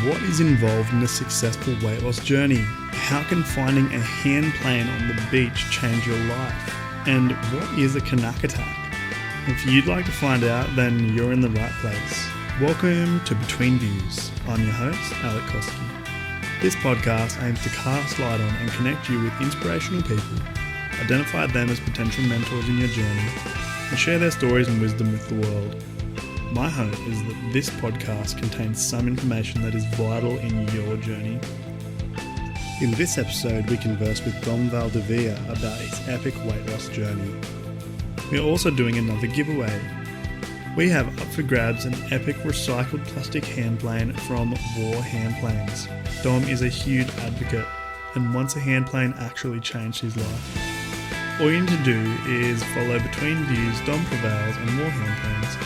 What is involved in a successful weight loss journey? How can finding a hand plane on the beach change your life? And what is a Kanak Attack? If you'd like to find out, then you're in the right place. Welcome to Between Views. I'm your host, Alec Koski. This podcast aims to cast light on and connect you with inspirational people, identify them as potential mentors in your journey, and share their stories and wisdom with the world. My hope is that this podcast contains some information that is vital in your journey. In this episode, we converse with Dom Valdivia about his epic weight loss journey. We're also doing another giveaway. We have up for grabs an epic recycled plastic hand plane from War Hand Planes. Dom is a huge advocate and wants a hand plane actually changed his life. All you need to do is follow Between Views, Dom Prevails and War Hand Planes.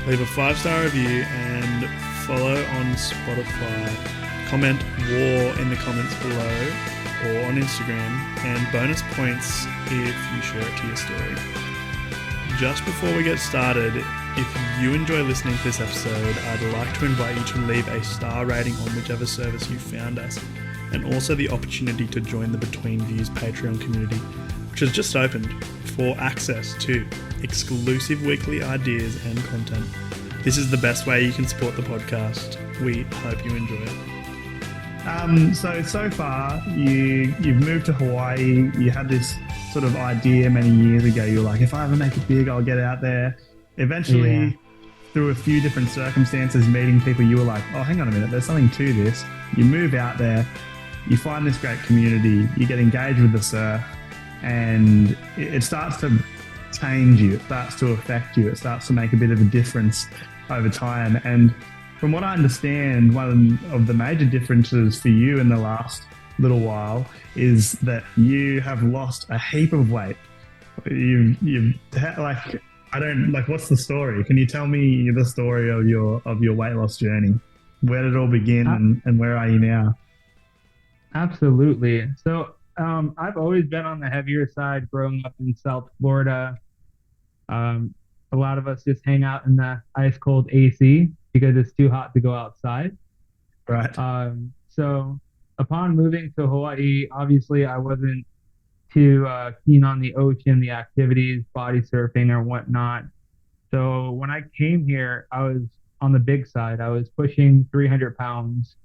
Leave a 5-star review and follow on Spotify. Comment War in the comments below or on Instagram, and bonus points if you share it to your story. Just before we get started, if you enjoy listening to this episode, I'd like to invite you to leave a star rating on whichever service you found us, and also the opportunity to join the Between Views Patreon community, which has just opened for access to exclusive weekly ideas and content. This is the best way you can support the podcast. We hope you enjoy it. So far, you've moved to Hawaii. You had this sort of idea many years ago. You were like, if I ever make it big, I'll get out there. Eventually, through a few different circumstances, meeting people, you were like, oh, hang on a minute, there's something to this. You move out there, you find this great community, you get engaged with the surf, and it starts to change you, it starts to affect you, it starts to make a bit of a difference over time. And from what I understand, one of the major differences for you in the last little while is that you have lost a heap of weight. What's the story? Can you tell me the story of your weight loss journey? Where did it all begin and where are you now? Absolutely. So I've always been on the heavier side growing up in South Florida. A lot of us just hang out in the ice cold AC because it's too hot to go outside. Right. So upon moving to Hawaii, obviously I wasn't too keen on the ocean, the activities, body surfing or whatnot. So when I came here, I was on the big side. I was pushing 300 pounds.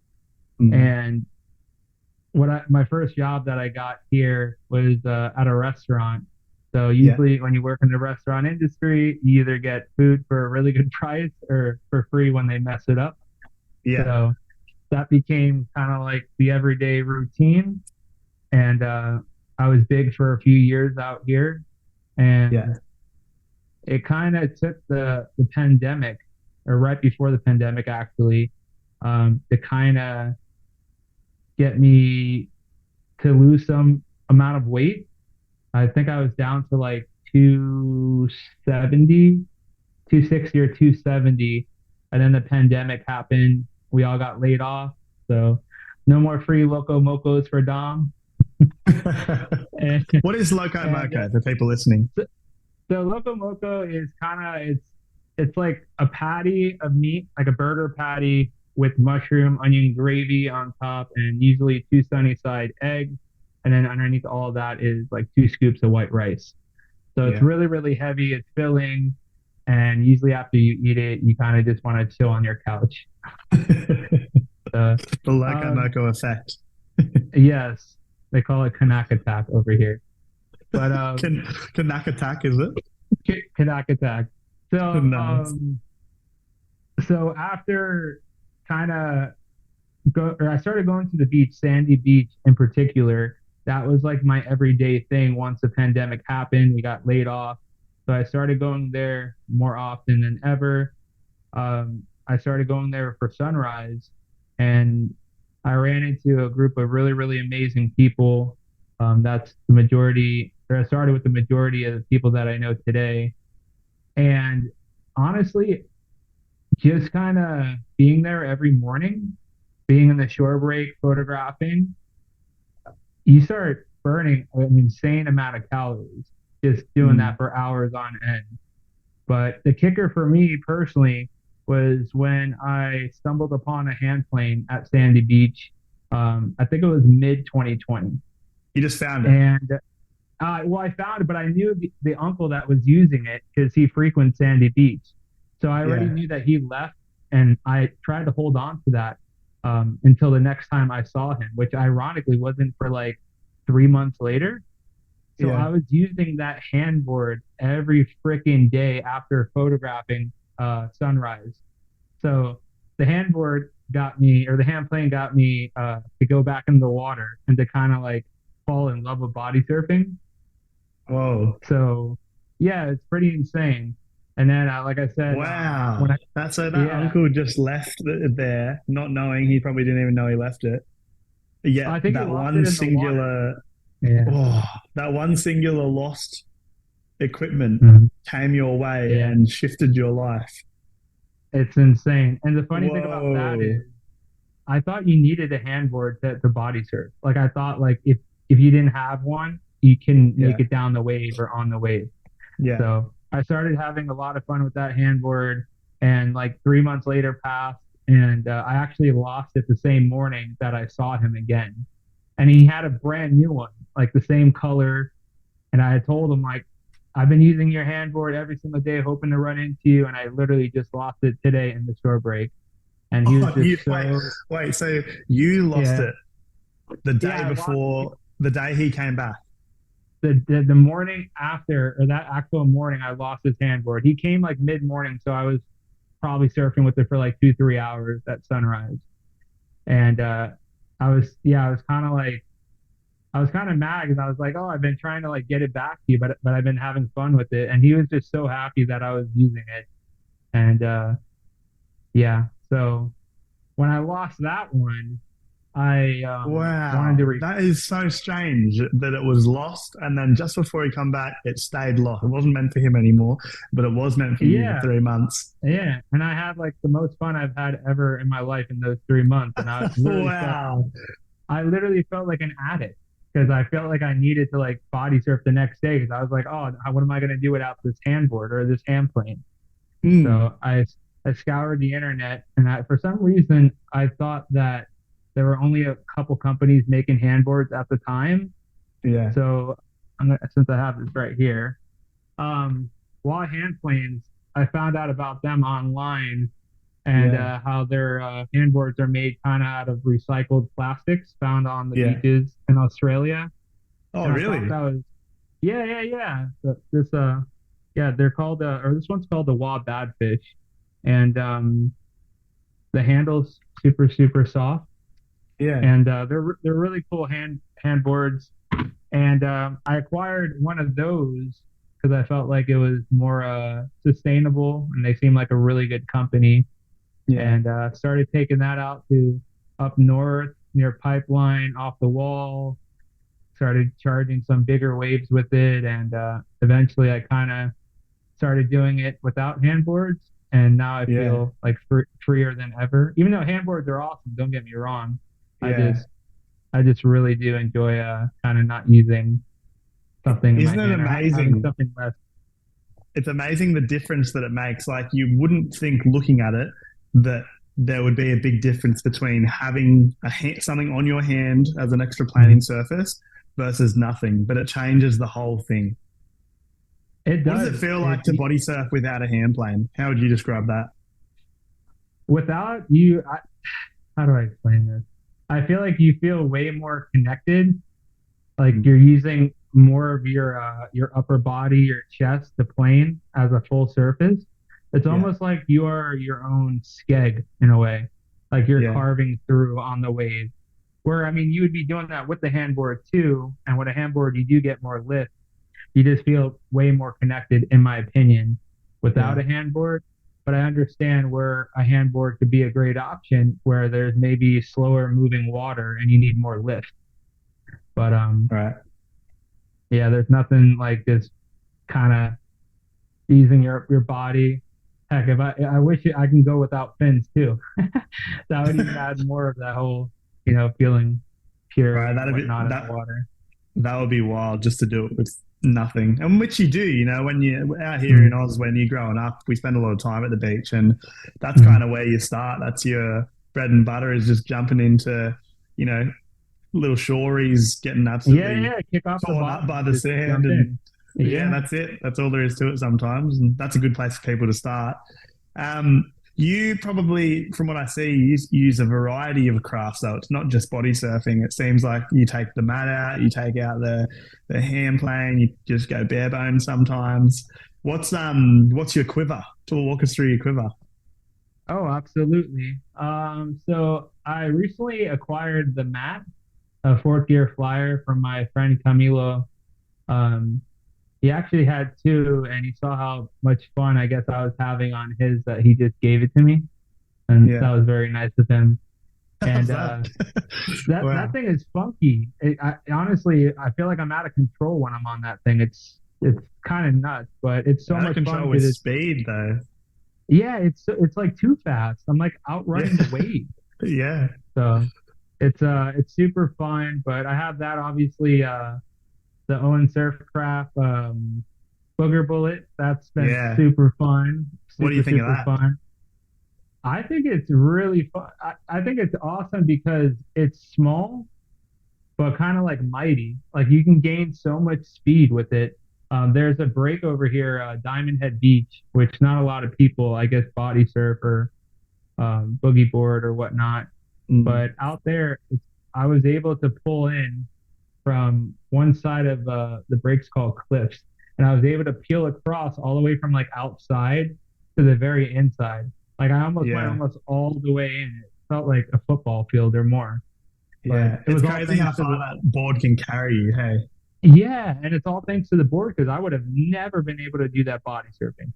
And my first job that I got here was at a restaurant. So usually when you work in the restaurant industry, you either get food for a really good price or for free when they mess it up. Yeah. So that became kind of like the everyday routine. And I was big for a few years out here. And it kind of took the pandemic, or right before the pandemic actually, to kind of get me to lose some amount of weight. I think I was down to like 260 or 270. And then the pandemic happened. We all got laid off. So no more free Lokomokos for Dom. What is Lokomoko for people listening? So Lokomoko is it's like a patty of meat, like a burger patty with mushroom, onion gravy on top, and usually 2 sunny side eggs. And then underneath all of that is like 2 scoops of white rice. So it's really, really heavy. It's filling. And usually after you eat it, you kind of just want to chill on your couch. The Lokomoko effect. Yes. They call it Kanak Attack over here. But Kanak Attack, is it? Kanak Attack. So, nice. So after I started going to the beach, Sandy Beach in particular. That was like my everyday thing. Once the pandemic happened, we got laid off. So I started going there more often than ever. I started going there for sunrise, and I ran into a group of really, really amazing people. That's the majority, or I started with the majority of the people that I know today. And honestly, just kind of being there every morning, being in the shore break, photographing, you start burning an insane amount of calories just doing that for hours on end. But the kicker for me personally was when I stumbled upon a hand plane at Sandy Beach. I think it was mid 2020. You just found it. And well, I found it, but I knew the uncle that was using it because he frequents Sandy Beach. So I already Yeah. knew that he left, and I tried to hold on to that until the next time I saw him, which ironically wasn't for like 3 months later. So I Yeah. was using that handboard every freaking day after photographing sunrise. So the handboard got me, or the hand plane got me to go back in the water and to kind of like fall in love with body surfing. Whoa. So yeah, it's pretty insane. And then, like I said, when Wow. I That's so that yeah, uncle just left it there, not knowing he probably didn't even know he left it. Yet I think he that lost one it in the water. singular, Yeah, oh, that one singular lost equipment mhm, came your way yeah, and shifted your life. it's insane. And the funny thing about that is, Whoa. I thought you needed a handboard to body surf. Like I thought, like if you didn't have one, you can make Yeah. it down the wave or on the wave. Yeah. So I started having a lot of fun with that handboard, and like 3 months later passed, and I actually lost it the same morning that I saw him again, and he had a brand new one, like the same color, and I had told him like, I've been using your handboard every single day, hoping to run into you, and I literally just lost it today in the shore break, and he was Oh, just so wait. So you lost yeah it the day yeah I lost before the day he came back. the morning after, or that actual morning I lost his handboard. He came like mid morning, so I was probably surfing with it for like 2 3 hours at sunrise. And I was kind of like, I was kind of mad because I was like, oh, I've been trying to like get it back to you, but I've been having fun with it. And he was just so happy that I was using it. And yeah, so when I lost that one, I wanted to Wow, re that is so strange that it was lost, and then just before he come back, it stayed lost. It wasn't meant for him anymore, but it was meant for you for yeah, 3 months. yeah. And I had like the most fun I've had ever in my life in those 3 months. And Wow. I literally felt like an addict because I felt like I needed to like body surf the next day because I was like, oh, what am I going to do without this handboard or this hand plane? Hmm. So I scoured the internet, and for some reason I thought that there were only a couple companies making handboards at the time. Yeah. So since I have this right here, um, Wall Hand Planes, I found out about them online, and Yeah. how their handboards are made kind of out of recycled plastics found on the Yeah. beaches in Australia. Oh, And I thought really? that was, yeah, yeah, yeah. This yeah, they're called or this one's called the Wah Badfish, and the handle's super soft, Yeah. and they're really cool handboards. And I acquired one of those because I felt like it was more sustainable, and they seemed like a really good company. Yeah. And started taking that out to up north near Pipeline off the wall. Started charging some bigger waves with it, and eventually I kind of started doing it without handboards. And now I Yeah. feel like freer than ever. Even though handboards are awesome, don't get me wrong. I Yeah. just I just really do enjoy kind of not using something in my Isn't it hand or having amazing? something less. It's amazing the difference that it makes. Like you wouldn't think looking at it that there would be a big difference between having something on your hand as an extra planing Mhm. surface versus nothing, but it changes the whole thing. It What does it does. feel like to body surf without a hand plane? How would you describe that? Without you, how do I explain this? I feel like you feel way more connected, like Mm. you're using more of your upper body, your chest, the plane as a full surface. It's Yeah, almost like you are your own skeg in a way, like you're yeah, carving through on the wave. Where I mean, you would be doing that with the handboard too, and with a handboard you do get more lift. You just feel way more connected, in my opinion, without yeah, a handboard. But I understand where a handboard could be a great option, where there's maybe slower moving water and you need more lift. But right. yeah, there's nothing like this kind of easing your body. Heck, if I wish I can go without fins too. That would even add more of that whole, feeling Right, pure and that'd be whatnot in the that water. that would be wild just to do it with Nothing. And which you do, when you're out here in Mm. Oz, when you're growing up, we spend a lot of time at the beach, and that's kind Mhm. of where you start. That's your bread and butter, is just jumping into, you know, little shoreys, getting Yeah, absolutely yeah, kick off the torn up bottom by and the just sand. jump And in. yeah, Yeah. that's it. That's all there is to it sometimes. And that's a good place for people to start. You probably, from what I see, use a variety of crafts, though. It's not just body surfing. It seems like you take the mat out, you take out the hand plane, you just go bare bones sometimes. What's your quiver? To walk us through your quiver. Oh, absolutely. So I recently acquired the mat, a fourth gear flyer from my friend Camilo. Um, he actually had two, and he saw how much fun I guess I was having on his that he just gave it to me, and Yeah. that was very nice of him. How's And that? that Wow. thing is funky. Honestly, I feel like I'm out of control when I'm on that thing. It's kind of nuts, but it's so Out of much fun control with because speed, though. yeah, it's like too fast. I'm like Yeah. outrunning the wave. Yeah. So it's super fun. But I have that obviously the Owen Surfcraft Booger Bullet. That's been Yeah. super fun. What do you Super, think of super that? fun. I think it's really fun. I think it's awesome because it's small, but kind of like mighty. Like you can gain so much speed with it. There's a break over here, Diamond Head Beach, which not a lot of people, I guess, body surf or boogie board or whatnot. Mm. But out there, I was able to pull in from one side of the breaks called cliffs, and I was able to peel across all the way from like outside to the very inside. Like I almost went Yeah. almost all the way in. It felt like a football field or more. But Yeah. it It's was all crazy thanks how to far the that board can carry you. Hey. yeah, and it's all thanks to the board because I would have never been able to do that body surfing.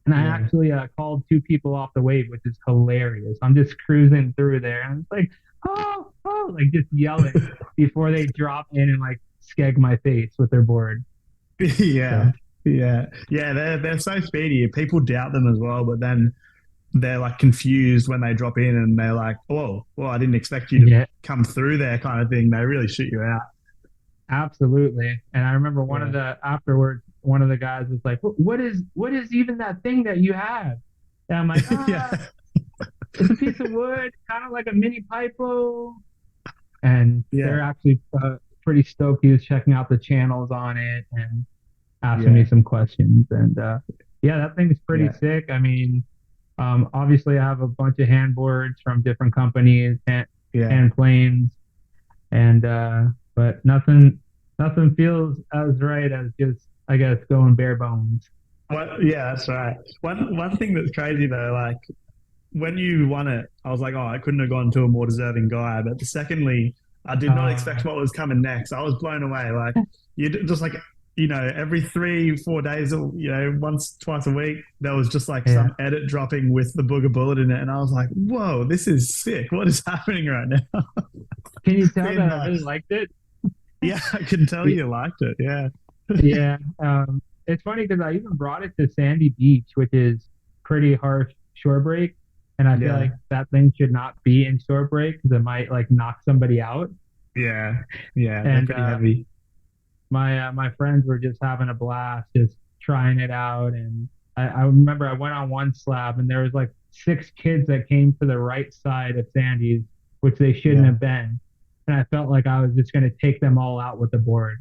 And I Yeah. actually called two people off the wave, which is hilarious. I'm just cruising through there and it's like, oh, oh, like just yelling before they drop in and like skeg my face with their board. Yeah. So Yeah. Yeah. They're so speedy. People doubt them as well, but then they're like confused when they drop in and they're like, "Oh, well, I didn't expect you to yeah, come through there," kind of thing. They really shoot you out. absolutely. And I remember one of Yeah. the afterwards, one of the guys was like, what is even that thing that you have? And I'm like, Yeah. it's a piece of wood, kind of like a mini hypo. And Yeah. they're actually pretty stoked. He was checking out the channels on it and asking me Yeah. some questions. And yeah, that thing is pretty Yeah. sick. I mean, obviously, I have a bunch of handboards from different companies Yeah. and planes, and but nothing feels as right as just I guess going bare bones. Yeah, that's right. One thing that's crazy though, like when you won it, I was like, oh, I couldn't have gone to a more deserving guy. But secondly, I did not expect Uh, what was coming next. I was blown away. Like you just like every 3 4 days, or once twice a week, there was just like yeah. some edit dropping with the booger bullet in it, and I was like, whoa, this is sick. What is happening right now? Can you tell Being that I really nuts. liked it? Yeah, I can tell you liked it. Yeah, Yeah, it's funny because I even brought it to Sandy Beach, which is pretty harsh shore break, and I feel yeah, like that thing should not be in shore break because it might like knock somebody out. yeah, yeah. They're And pretty heavy. my friends were just having a blast, just trying it out. And I remember I went on one slab, and there was like six kids that came to the right side of Sandy's, which they shouldn't Yeah, have been. And I felt like I was just going to take them all out with the board.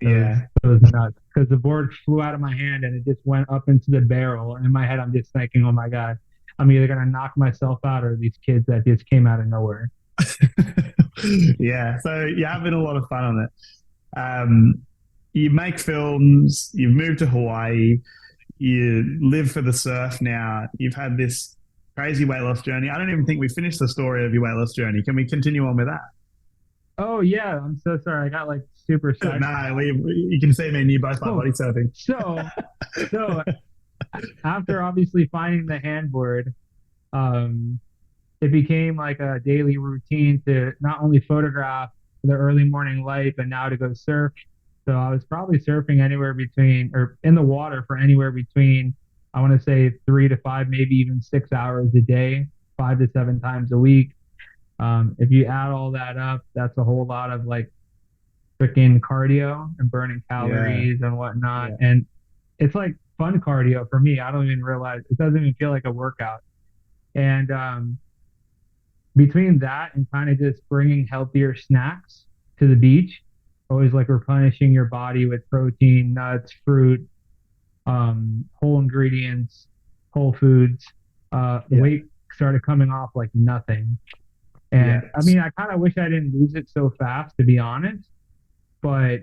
yeah. It was nuts because the board flew out of my hand and it just went up into the barrel. And in my head, I'm just thinking, oh my God, I'm either going to knock myself out or these kids that just came out of nowhere. Yeah, so you're having a lot of fun on it. You make films, you've moved to Hawaii, you live for the surf now. You've had this crazy weight loss journey. I don't even think we finished the story of your weight loss journey. Can we continue on with that? Oh, yeah. I'm so sorry. I got like super No, sidetracked. you can see me and you both like Cool. body surfing. So, so after obviously finding the handboard, um, it became like a daily routine to not only photograph the early morning light, but now to go surf. So I was probably surfing anywhere between, or in the water for anywhere between, I want to say 3 to 5, maybe even 6 hours a day, 5 to 7 times a week. If you add all that up, that's a whole lot of like freaking cardio and burning Yeah. calories and whatnot. Yeah. And it's like fun cardio for me. I don't even realize it doesn't even feel like a workout. And between that and kind of just bringing healthier snacks to the beach, always like replenishing your body with protein, nuts, fruit, whole ingredients, whole foods. The Yeah. weight started coming off like nothing. Yeah. And I mean, I kind of wish I didn't lose it so fast, to be honest. But,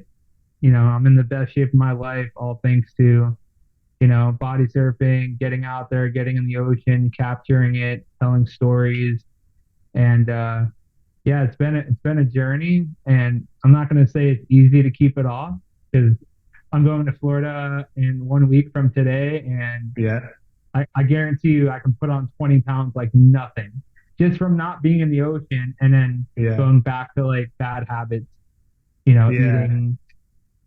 you know, I'm in the best shape of my life, all thanks to, you know, body surfing, getting out there, getting in the ocean, capturing it, telling stories. And yeah, it's been a journey. And I'm not going to say it's easy to keep it off because I'm going to Florida in 1 week from today. And Yeah. I guarantee you I can put on 20 pounds like nothing just from not being in the ocean and then Yeah. going back to like bad habits, you know, Yeah. eating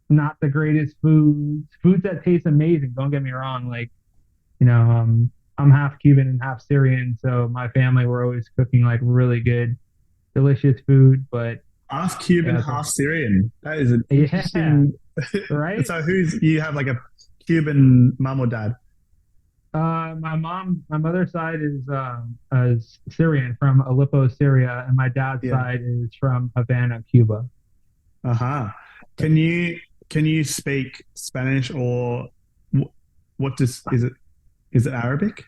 not the greatest foods that taste amazing. Don't get me wrong. Like, you know, I'm half Cuban and half Syrian. So my family were always cooking like really good, delicious food. But Half Cuban, yeah, half Syrian. That is an yeah, interesting. right. So who's you have like a Cuban mum or dad? My mother's side is Syrian from Aleppo, Syria, and my dad's Yeah. side is from Havana, Cuba. Uh-huh. Can you speak Spanish or what does is it Arabic?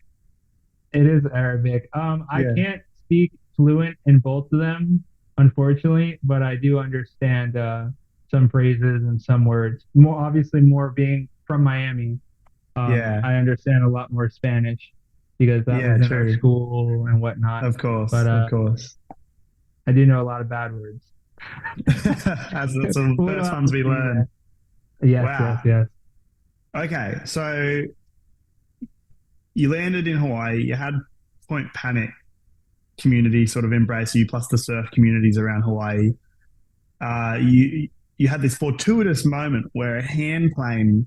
It is Arabic. I Yeah. can't speak fluent in both of them, unfortunately, but I do understand some phrases and some words. More obviously, more being from Miami, Yeah. I understand a lot more Spanish because that was Yeah, in our true. school and whatnot. Of But course. Of course. I do know a lot of bad words. That's the What first about ones we you? Yeah. learn. Yes, yes, Wow. yes. Okay. So you landed in Hawaii, you had Point Panic community sort of embrace you, plus the surf communities around Hawaii. You had this fortuitous moment where a hand plane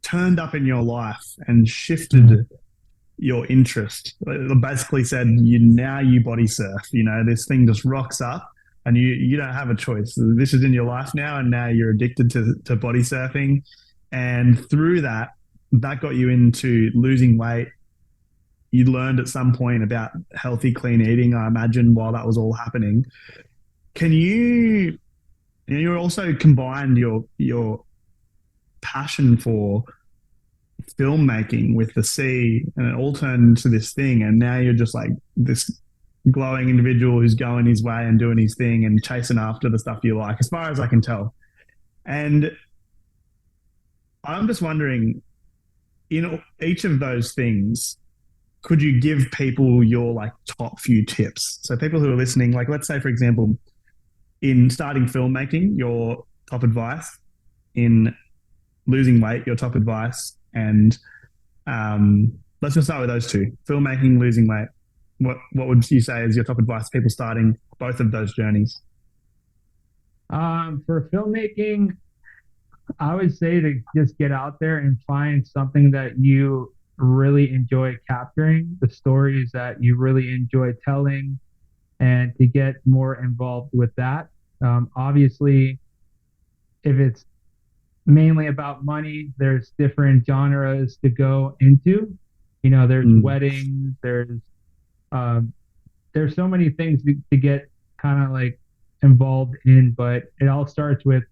turned up in your life and shifted Mhm. your interest. It basically said you body surf. You know, this thing just rocks up and you don't have a choice. This is in your life now, and now you're addicted to body surfing. And through that, that got you into losing weight. You learned at some point about healthy, clean eating, I imagine, while that was all happening. Can you also combined your passion for filmmaking with the sea, and it all turned into this thing, and now you're just like this glowing individual who's going his way and doing his thing and chasing after the stuff you like, as far as I can tell. And I'm just wondering, in each of those things, could you give people your like top few tips? So people who are listening, like let's say for example, in starting filmmaking, your top advice, in losing weight, your top advice, and let's just start with those two: filmmaking, losing weight. What would you say is your top advice to people starting both of those journeys? For filmmaking, I would say to just get out there and find something that you really enjoy capturing, the stories that you really enjoy telling, and to get more involved with that. Obviously, if it's mainly about money, there's different genres to go into. You know, there's Mm, weddings, um, there's so many things to get kind of like involved in, but it all starts with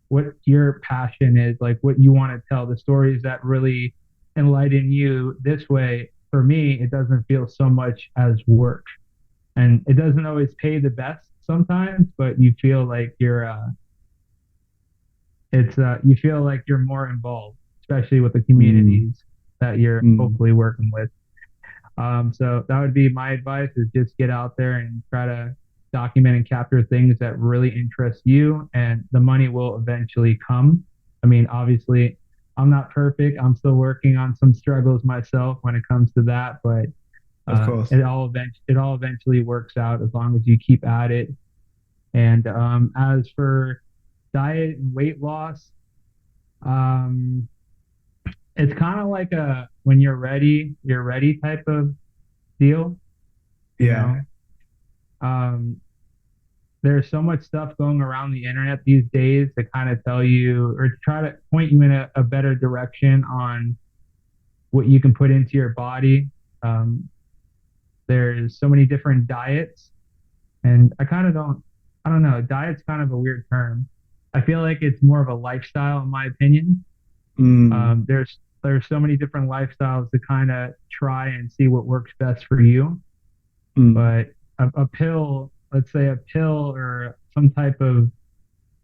what your passion is, like what you want to tell, the stories that really enlighten you. This way, for me, it doesn't feel so much as work. And it doesn't always pay the best sometimes, but you feel like you feel like you're more involved, especially with the mm, communities that you're mm, hopefully working with. So that would be my advice is just get out there and try to document and capture things that really interest you and the money will eventually come. I mean, obviously I'm not perfect. I'm still working on some struggles myself when it comes to that, but of course. it all eventually works out as long as you keep at it. And as for diet and weight loss, um, it's kind of like a when you're ready type of deal, you Yeah. know. Um, there's so much stuff going around the internet these days to kind of tell you or to try to point you in a better direction on what you can put into your body. Um, there's so many different diets, and I don't know, diet's kind of a weird term. I feel like it's more of a lifestyle, in my opinion. Mm, There's so many different lifestyles to kind of try and see what works best for you. mm, But a pill, let's say a pill or some type of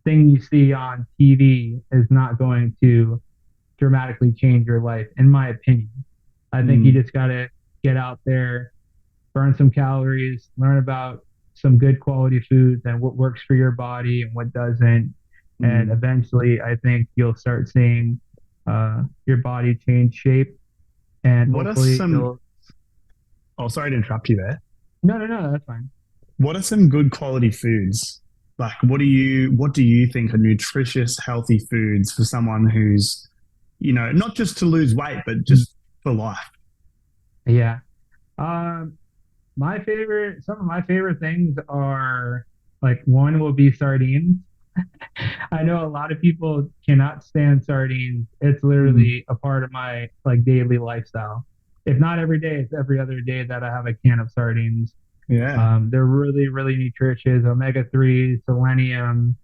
thing you see on TV is not going to dramatically change your life, in my opinion. I think you mm, just got to get out there, burn some calories, learn about some good quality foods and what works for your body and what doesn't. And mm. eventually, I think you'll start seeing your body change shape, and What are hopefully some? you'll. Oh, sorry to interrupt you there. No, no, no, that's fine. What are some good quality foods? Like, what do you think are nutritious, healthy foods for someone who's, not just to lose weight, but Mm. just for life? Yeah. Um, some of my favorite things are like one will be sardines. I know a lot of people cannot stand sardines. It's Mm, literally a part of my like daily lifestyle. If not every day, it's every other day that I have a can of sardines. yeah, They're really, really nutritious, omega-3, selenium,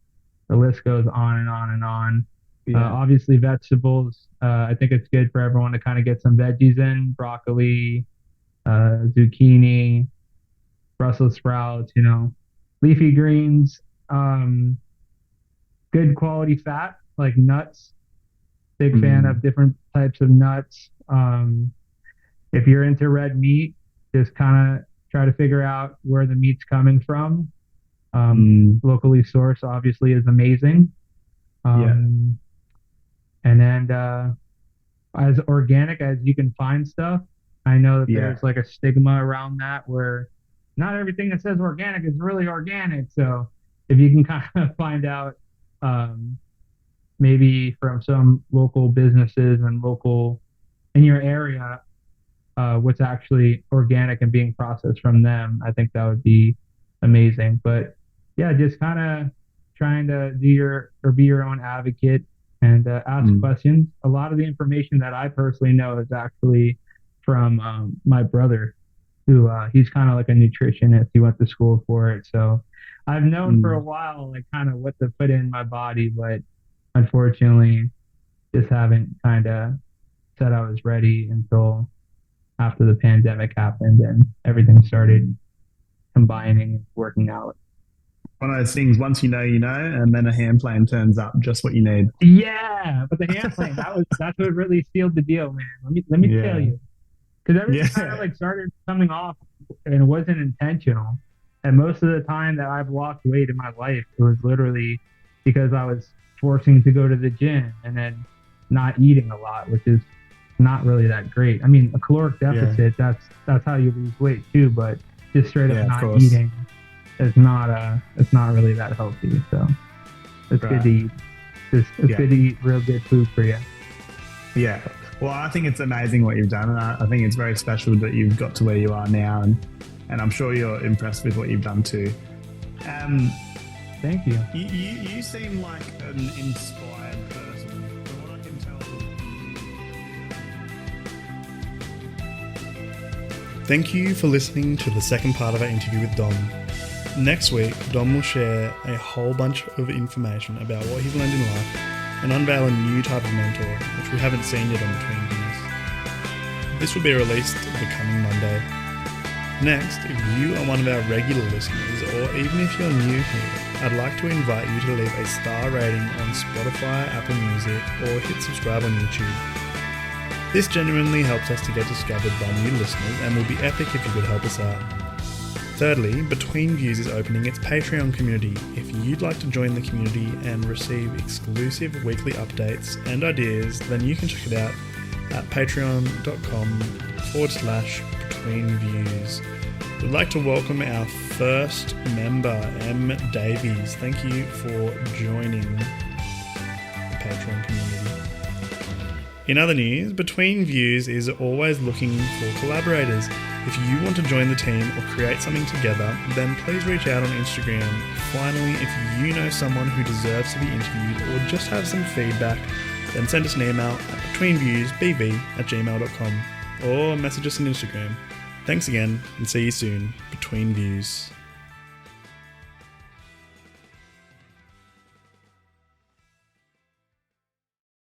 the list goes on and on and on. yeah, Obviously, vegetables. I think it's good for everyone to kind of get some veggies in, broccoli, zucchini, Brussels sprouts, leafy greens. Um, Good quality fat, like nuts. Big fan of mm, different types of nuts. If you're into red meat, just kind of try to figure out where the meat's coming from. mm, Locally sourced obviously is amazing. yeah, Um, and then as organic as you can find stuff, I know that yeah, there's like a stigma around that where not everything that says organic is really organic. So if you can kind of find out um, maybe from some local businesses and local in your area, what's actually organic and being processed from them, I think that would be amazing. But yeah, just kind of trying to do your or be your own advocate and ask mm, questions. A lot of the information that I personally know is actually from my brother, who he's kind of like a nutritionist. He went to school for it, so I've known for a mm. while like kind of what to put in my body, but unfortunately, just haven't kind of said I was ready until after the pandemic happened and everything started combining and working out. One of those things. Once you know, and then a hand plane turns up, just what you need. Yeah, but the hand plane, that's what really sealed the deal, man. Let me tell Yeah, you. Because everything kind of yeah, like started coming off and it wasn't intentional. And most of the time that I've lost weight in my life, it was literally because I was forcing to go to the gym and then not eating a lot, which is not really that great. I mean, a caloric yeah, deficit, that's how you lose weight too, but just straight up yeah. Of not course, eating is not it's not really that healthy. So it's good right. to eat. It's Yeah, good to eat real good food for you. yeah. Well, I think it's amazing what you've done, and I think it's very special that you've got to where you are now, and I'm sure you're impressed with what you've done too. Um, Thank you. you seem like an inspired person. From what I can tell. Thank you for listening to the second part of our interview with Dom. Next week, Dom will share a whole bunch of information about what he's learned in life and unveil a new type of mentor, which we haven't seen yet on Between Views. This will be released the coming Monday. Next, if you are one of our regular listeners, or even if you're new here, I'd like to invite you to leave a star rating on Spotify, Apple Music, or hit subscribe on YouTube. This genuinely helps us to get discovered by new listeners and will be epic if you could help us out. Thirdly, Between Views is opening its Patreon community. If you'd like to join the community and receive exclusive weekly updates and ideas, then you can check it out at patreon.com/betweenviews. We'd like to welcome our first member, M. Davies. Thank you for joining the Patreon community. In other news, Between Views is always looking for collaborators. If you want to join the team or create something together, then please reach out on Instagram. Finally, if you know someone who deserves to be interviewed or just have some feedback, then send us an email at betweenviewsbv@gmail.com or message us on Instagram. Thanks again, and see you soon, Between Views.